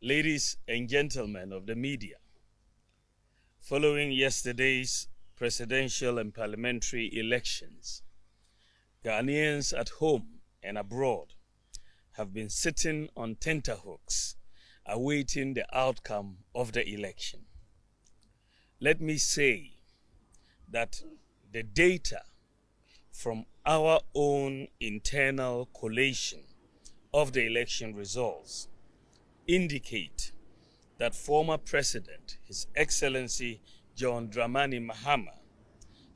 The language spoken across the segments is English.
Ladies and gentlemen of the media, following yesterday's presidential and parliamentary elections, Ghanaians at home and abroad have been sitting on tenterhooks awaiting the outcome of the election. Let me say that the data from our own internal collation of the election results indicate that former President, His Excellency John Dramani Mahama,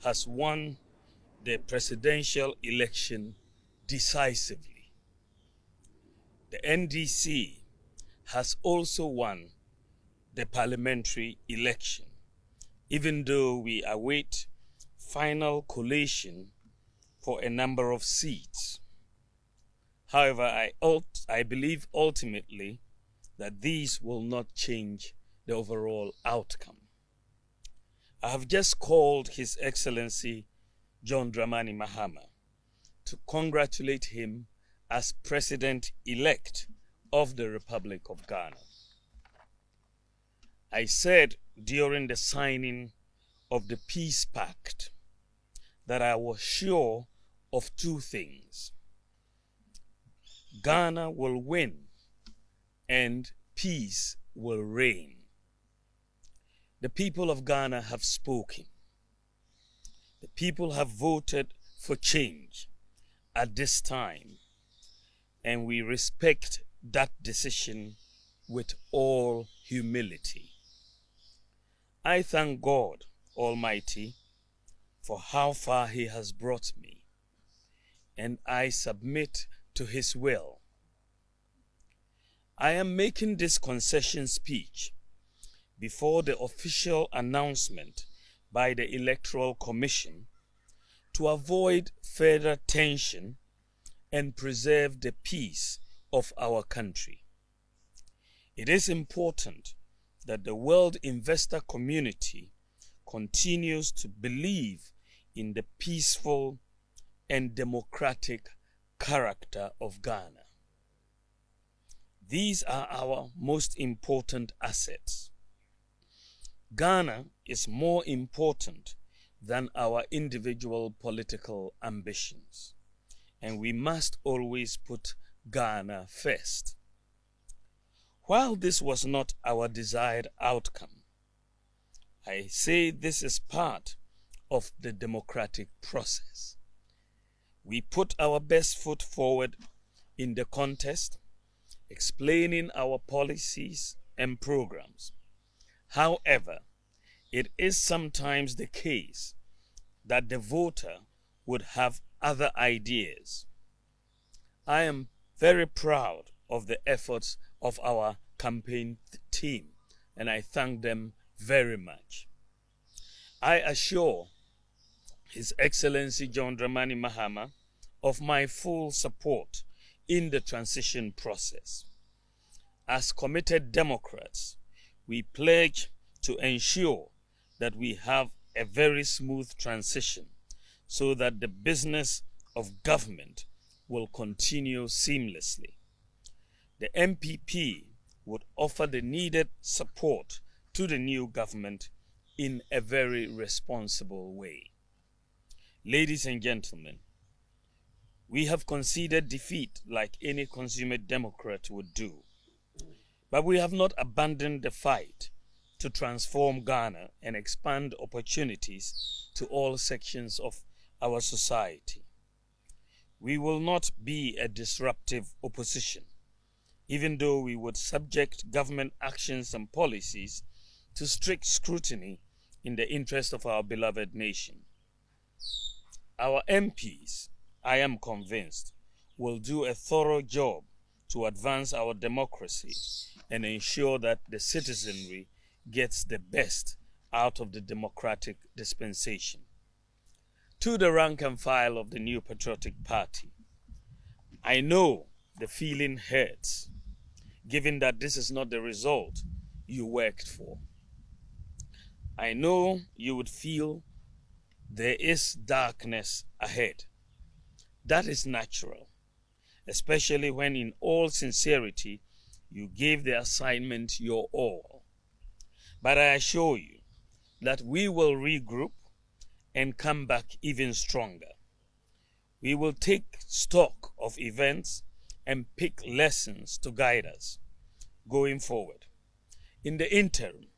has won the presidential election decisively. The NDC has also won the parliamentary election, even though we await final collation for a number of seats. However, I believe ultimately that these will not change the overall outcome. I have just called His Excellency John Dramani Mahama to congratulate him as President-elect of the Republic of Ghana. I said during the signing of the Peace Pact that I was sure of two things: Ghana will win and peace will reign. The people of Ghana have spoken. The people have voted for change at this time, and we respect that decision with all humility. I thank God Almighty for how far He has brought me, and I submit to His will. I am making this concession speech before the official announcement by the Electoral Commission to avoid further tension and preserve the peace of our country. It is important that the world investor community continues to believe in the peaceful and democratic character of Ghana. These are our most important assets. Ghana is more important than our individual political ambitions, and we must always put Ghana first. While this was not our desired outcome, I say this is part of the democratic process. We put our best foot forward in the contest, explaining our policies and programs. However, it is sometimes the case that the voter would have other ideas. I am very proud of the efforts of our campaign team, and I thank them very much. I assure His Excellency John Dramani Mahama of my full support in the transition process. As committed Democrats, we pledge to ensure that we have a very smooth transition so that the business of government will continue seamlessly. The NPP would offer the needed support to the new government in a very responsible way. Ladies and gentlemen, we have conceded defeat like any consummate Democrat would do, but we have not abandoned the fight to transform Ghana and expand opportunities to all sections of our society. We will not be a disruptive opposition, even though we would subject government actions and policies to strict scrutiny in the interest of our beloved nation. Our MPs, I am convinced, will do a thorough job to advance our democracy and ensure that the citizenry gets the best out of the democratic dispensation. To the rank and file of the New Patriotic Party, I know the feeling hurts, given that this is not the result you worked for. I know you would feel there is darkness ahead. That is natural, especially when in all sincerity You gave the assignment your all. But I assure you that we will regroup and come back even stronger. We will take stock of events and pick lessons to guide us going forward. In the interim,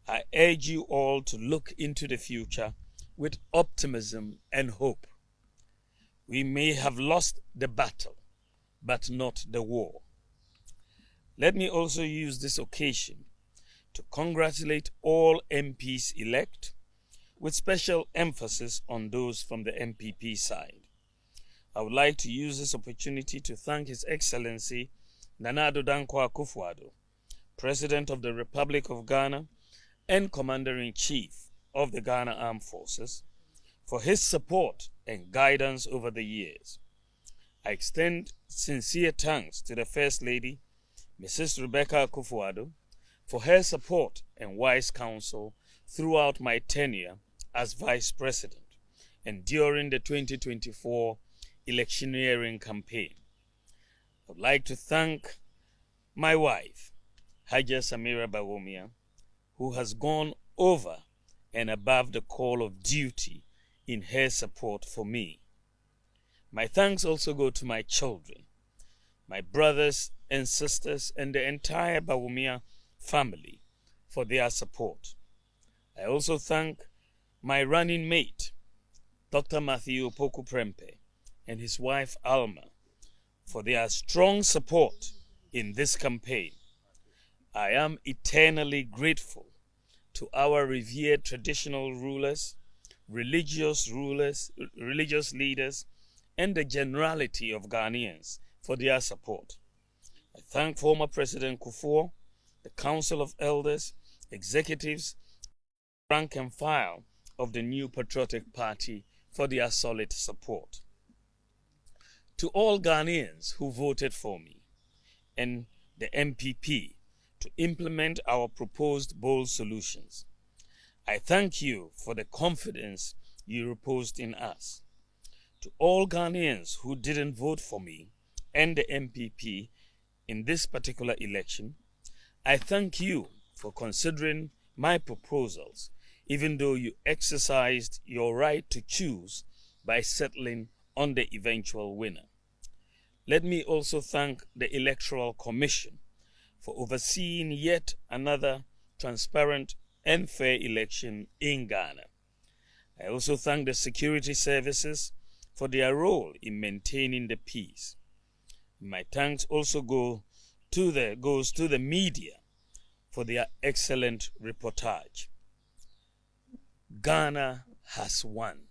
I urge you all to look into the future with optimism and hope. We may have lost the battle, but not the war. Let me also use this occasion to congratulate all MPs-elect, with special emphasis on those from the NPP side. I would like to use this opportunity to thank His Excellency Nana Addo Dankwa Akufo-Addo, President of the Republic of Ghana and Commander-in-Chief of the Ghana Armed Forces, for his support and guidance over the years. I extend sincere thanks to the First Lady, Mrs. Rebecca Akufo-Addo, for her support and wise counsel throughout my tenure as Vice President and during the 2024 electioneering campaign. I would like to thank my wife, Haja Samira Bawumia, who has gone over and above the call of duty in her support for me. My thanks also go to my children, my brothers and sisters, and the entire Bawumia family for their support. I also thank my running mate, Dr. Matthew Opoku Prempeh, and his wife Alma for their strong support in this campaign. I am eternally grateful to our revered traditional rulers, religious leaders, and the generality of Ghanaians for their support. I thank former President Kufuor, the Council of Elders, executives, rank and file of the New Patriotic Party for their solid support. To all Ghanaians who voted for me and the NPP to implement our proposed bold solutions, I thank you for the confidence you reposed in us. To all Ghanaians who didn't vote for me and the NPP in this particular election, I thank you for considering my proposals, even though you exercised your right to choose by settling on the eventual winner. Let me also thank the Electoral Commission for overseeing yet another transparent and fair election in Ghana. I also thank the security services for their role in maintaining the peace. My thanks also goes to the media for their excellent reportage. Ghana has won.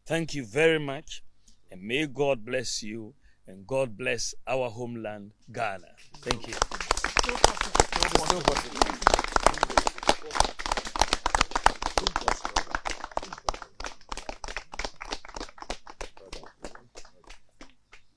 Thank you very much, and may God bless you, and God bless our homeland, Ghana. Thank you.